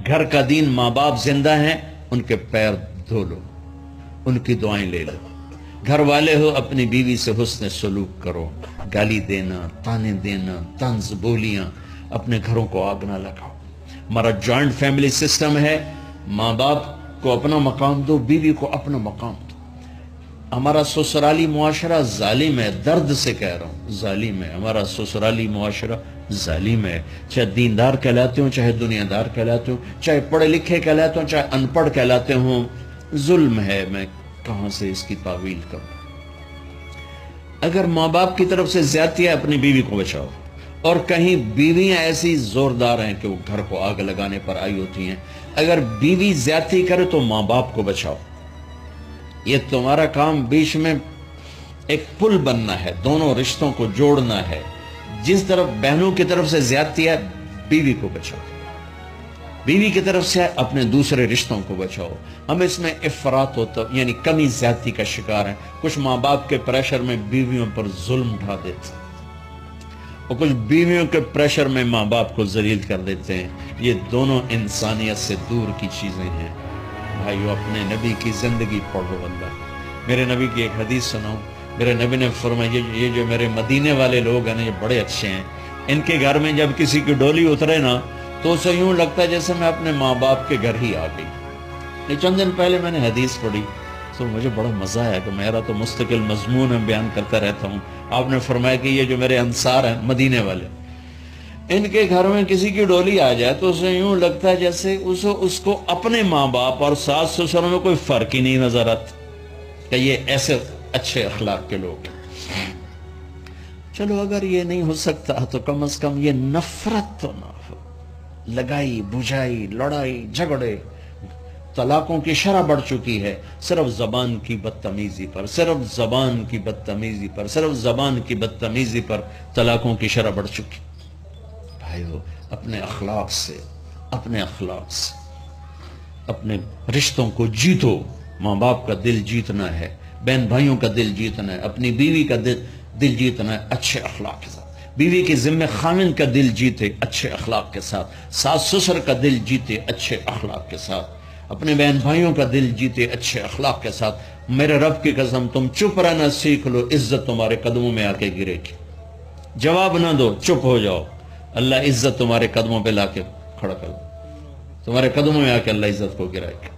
گھر کا دین ماں باپ زندہ ہیں ان کے پیر دھو لو، ان کی دعائیں لے لو. گھر والے ہو اپنی بیوی سے حسن سلوک کرو. گالی دینا، تانے دینا، طنز بولیاں، اپنے گھروں کو آگ نہ لگاؤ. ہمارا جوائنٹ فیملی سسٹم ہے، ماں باپ کو اپنا مقام دو، بیوی کو اپنا مقام دو. ہمارا سسرالی معاشرہ ظالم ہے، درد سے کہہ رہا ہوں ظالم ہے. ہمارا سسرالی معاشرہ ظالم ہے، چاہے دیندار کہلاتے ہوں، چاہے دنیا دار کہلاتے ہوں، چاہے پڑھے لکھے کہلاتے ہوں، چاہے ان پڑھ کہلاتے ہوں. ظلم ہے. میں کہاں سے اس کی تعویل کروں؟ اگر ماں باپ کی طرف سے زیادتی ہے اپنی بیوی کو بچاؤ. اور کہیں بیویاں ایسی زوردار ہیں کہ وہ گھر کو آگ لگانے پر آئی ہوتی ہیں. اگر بیوی زیادتی کرے تو ماں باپ کو بچاؤ. یہ تمہارا کام بیچ میں ایک پل بننا ہے، دونوں رشتوں کو جوڑنا ہے. جس طرف بہنوں کی طرف سے زیادتی ہے بیوی کو بچاؤ، بیوی کی طرف سے اپنے دوسرے رشتوں کو بچاؤ. ہم اس میں افراط ہوتا یعنی کمی زیادتی کا شکار ہیں. کچھ ماں باپ کے پریشر میں بیویوں پر ظلم ڈھا دیتے ہیں، اور کچھ بیویوں کے پریشر میں ماں باپ کو ذلیل کر دیتے ہیں. یہ دونوں انسانیت سے دور کی چیزیں ہیں. بھائیو اپنے نبی کی زندگی پڑھو. اللہ میرے نبی کی ایک حدیث سناؤ. میرے نبی نے فرمایا یہ جو میرے مدینے والے لوگ ہیں نا، یہ بڑے اچھے ہیں. ان کے گھر میں جب کسی کی ڈولی اترے نا تو اسے یوں لگتا ہے جیسے میں اپنے ماں باپ کے گھر ہی آ گئی. یہ چند دن پہلے میں نے حدیث پڑھی تو مجھے بڑا مزہ آیا کہ میرا تو مستقل مضمون میں بیان کرتا رہتا ہوں. آپ نے فرمایا کہ یہ جو میرے انصار ہیں مدینے والے، ان کے گھر میں کسی کی ڈولی آ جائے تو اسے یوں لگتا ہے جیسے اس کو اپنے ماں باپ اور ساس سسر میں کوئی فرق ہی نہیں نظر آتا کہ یہ ایسے اچھے اخلاق کے لوگ ہیں. چلو اگر یہ نہیں ہو سکتا تو کم از کم یہ نفرت تو نہ ہو. لگائی بجھائی، لڑائی جھگڑے، طلاقوں کی شرح بڑھ چکی ہے صرف زبان کی بدتمیزی پر، صرف زبان کی بدتمیزی پر، صرف زبان کی بدتمیزی پر طلاقوں کی شرح بڑھ چکی. بھائیو اپنے اخلاق سے اپنے رشتوں کو جیتو. ماں باپ کا دل جیتنا ہے، بہن بھائیوں کا دل جیتنا ہے، اپنی بیوی کا دل جیتنا ہے اچھے اخلاق کے ساتھ. بیوی کے ذمہ خامن کا دل جیتے اچھے اخلاق کے ساتھ، ساس سسر کا دل جیتے اچھے اخلاق کے ساتھ، اپنے بہن بھائیوں کا دل جیتے اچھے اخلاق کے ساتھ. میرے رب کی قسم تم چپ رہنا سیکھ لو، عزت تمہارے قدموں میں آ کے گرے گی. جواب نہ دو، چپ ہو جاؤ، اللہ عزت تمہارے قدموں پہ لا کے کھڑا کر دو. تمہارے قدموں میں آ کے اللہ عزت کو گرائے گا.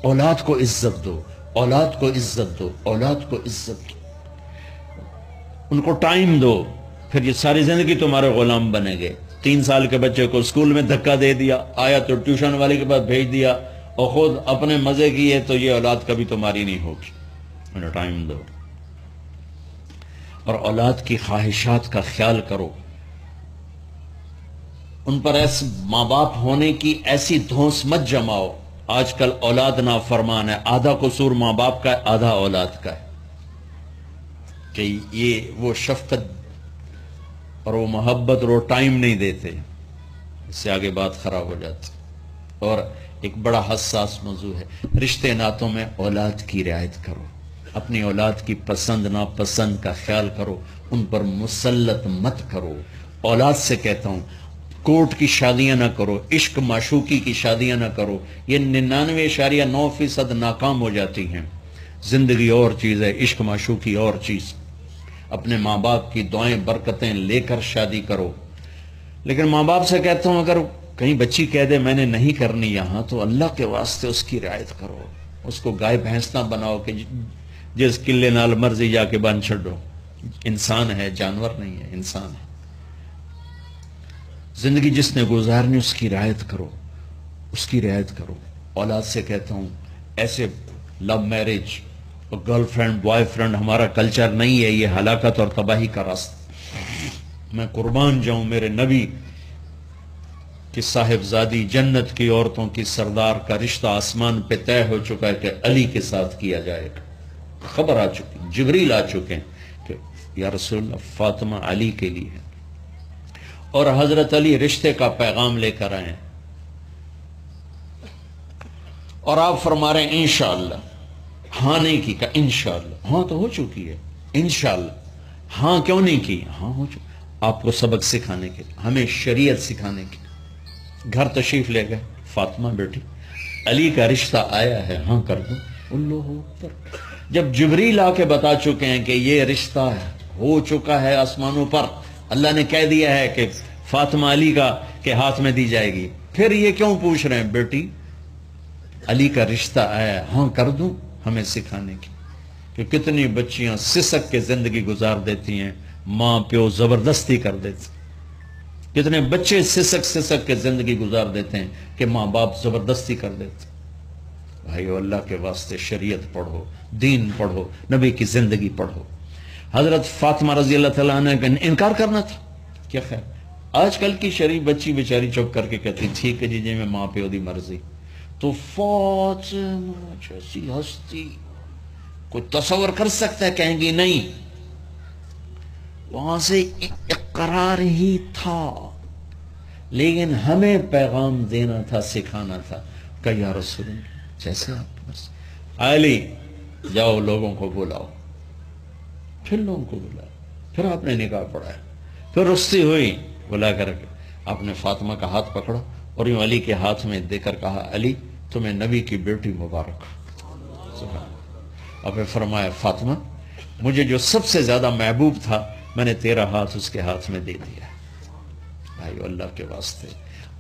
اولاد کو عزت دو، اولاد کو عزت دو، اولاد کو عزت دو. ان کو ٹائم دو، پھر یہ ساری زندگی تمہارے غلام بنے گے. 3 سال کے بچے کو اسکول میں دھکا دے دیا، آیا تو ٹیوشن والے کے پاس بھیج دیا اور خود اپنے مزے کیے، تو یہ اولاد کبھی تمہاری نہیں ہوگی. انہیں ٹائم دو اور اولاد کی خواہشات کا خیال کرو. ان پر ایسے ماں باپ ہونے کی ایسی دھونس مت جماؤ. آج کل اولاد نافرمان ہے، آدھا قصور ماں باپ کا ہے، آدھا اولاد کا ہے. کہ یہ وہ شفقت اور وہ محبت اور وہ ٹائم نہیں دیتے، اس سے آگے بات خراب ہو جاتی. اور ایک بڑا حساس موضوع ہے رشتے ناتوں میں اولاد کی رعایت کرو. اپنی اولاد کی پسند ناپسند کا خیال کرو، ان پر مسلط مت کرو. اولاد سے کہتا ہوں کورٹ کی شادیاں نہ کرو، عشق معشوقی کی شادیاں نہ کرو. یہ 99.9% ناکام ہو جاتی ہیں. زندگی اور چیز ہے، عشق معشوقی اور چیز. اپنے ماں باپ کی دعائیں برکتیں لے کر شادی کرو. لیکن ماں باپ سے کہتا ہوں اگر کہیں بچی کہہ دے میں نے نہیں کرنی یہاں، تو اللہ کے واسطے اس کی رعایت کرو. اس کو گائے بھینس نہ بناؤ کہ جس قلے نال مرضی جا کے بن چھڑو. انسان ہے، جانور نہیں ہے، انسان ہے. زندگی جس نے گزارنی اس کی رعایت کرو، اس کی رعایت کرو. اولاد سے کہتا ہوں ایسے لو میرج اور گرل فرینڈ بوائے فرینڈ ہمارا کلچر نہیں ہے، یہ ہلاکت اور تباہی کا راستہ. میں قربان جاؤں میرے نبی کی صاحبزادی جنت کی عورتوں کی سردار کا رشتہ آسمان پہ طے ہو چکا ہے کہ علی کے ساتھ کیا جائے گا. خبر آ چکی، جبریل آ چکے ہیں کہ یا رسول اللہ فاطمہ علی کے لیے ہے، اور حضرت علی رشتے کا پیغام لے کر آئے ہیں. اور آپ فرما رہے ہیں انشاءاللہ. ہاں نہیں کی کہ انشاءاللہ. ہاں تو ہو چکی ہے انشاءاللہ. ہاں کیوں نہیں کی؟ ہاں ہو چکی. آپ کو سبق سکھانے کے، ہمیں شریعت سکھانے کے. گھر تشریف لے گئے، فاطمہ بیٹی علی کا رشتہ آیا ہے، ہاں کر دوں؟ اللہ اکبر۔ جب جبریل آ کے بتا چکے ہیں کہ یہ رشتہ ہو چکا ہے آسمانوں پر، اللہ نے کہہ دیا ہے کہ فاطمہ علی کا کے ہاتھ میں دی جائے گی، پھر یہ کیوں پوچھ رہے ہیں بیٹی علی کا رشتہ آیا ہے، ہاں کر دوں؟ ہمیں سکھانے کی کہ کتنی بچیاں سسک کے زندگی گزار دیتی ہیں، ماں پیو زبردستی کر دیتے، کتنے بچے سسک کے زندگی گزار دیتے ہیں کہ ماں باپ زبردستی کر دیتے۔ بھائیو اللہ کے واسطے شریعت پڑھو، دین پڑھو، نبی کی زندگی پڑھو۔ حضرت فاطمہ رضی اللہ تعالیٰ عنہ کا انکار کرنا تھا، کیا خیر آج کل کی شریف بچی بیچاری چپ کر کے کہتی ٹھیک ہے جی میں ماں پیو دی مرضی، تو فاطمہ جیسی ہستی کوئی تصور کر سکتا ہے؟ کہیں گی نہیں، وہاں سے اقرار ہی تھا، لیکن ہمیں پیغام دینا تھا، سکھانا تھا کہ یا رسول اللہ جیسے آپ بس علی جاؤ لوگوں کو بلاؤ، پھر لوگوں کو بلاؤ، پھر آپ نے نکاح پڑھایا، پھر رخصتی ہوئی، بلا کر کے آپ نے فاطمہ کا ہاتھ پکڑا اور یوں علی کے ہاتھ میں دے کر کہا علی تمہیں نبی کی بیٹی مبارک۔ اور پھر فرمایا فاطمہ مجھے جو سب سے زیادہ محبوب تھا میں نے تیرا ہاتھ اس کے ہاتھ میں دے دیا۔ بھائی اللہ کے واسطے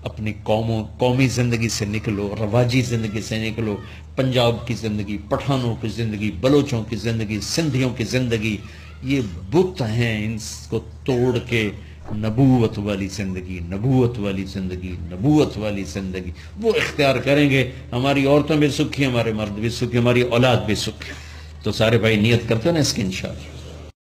اپنی قومی زندگی سے نکلو، رواجی زندگی سے نکلو، پنجاب کی زندگی، پٹھانوں کی زندگی، بلوچوں کی زندگی، سندھیوں کی زندگی، یہ بت ہیں، ان کو توڑ کے نبوت والی زندگی، نبوت والی زندگی، نبوت والی زندگی وہ اختیار کریں گے، ہماری عورتیں بھی سکھی، ہمارے مرد بھی سکھی، ہماری اولاد بھی سکھی۔ تو سارے بھائی نیت کرتے ہیں نا اس کی انشاءاللہ۔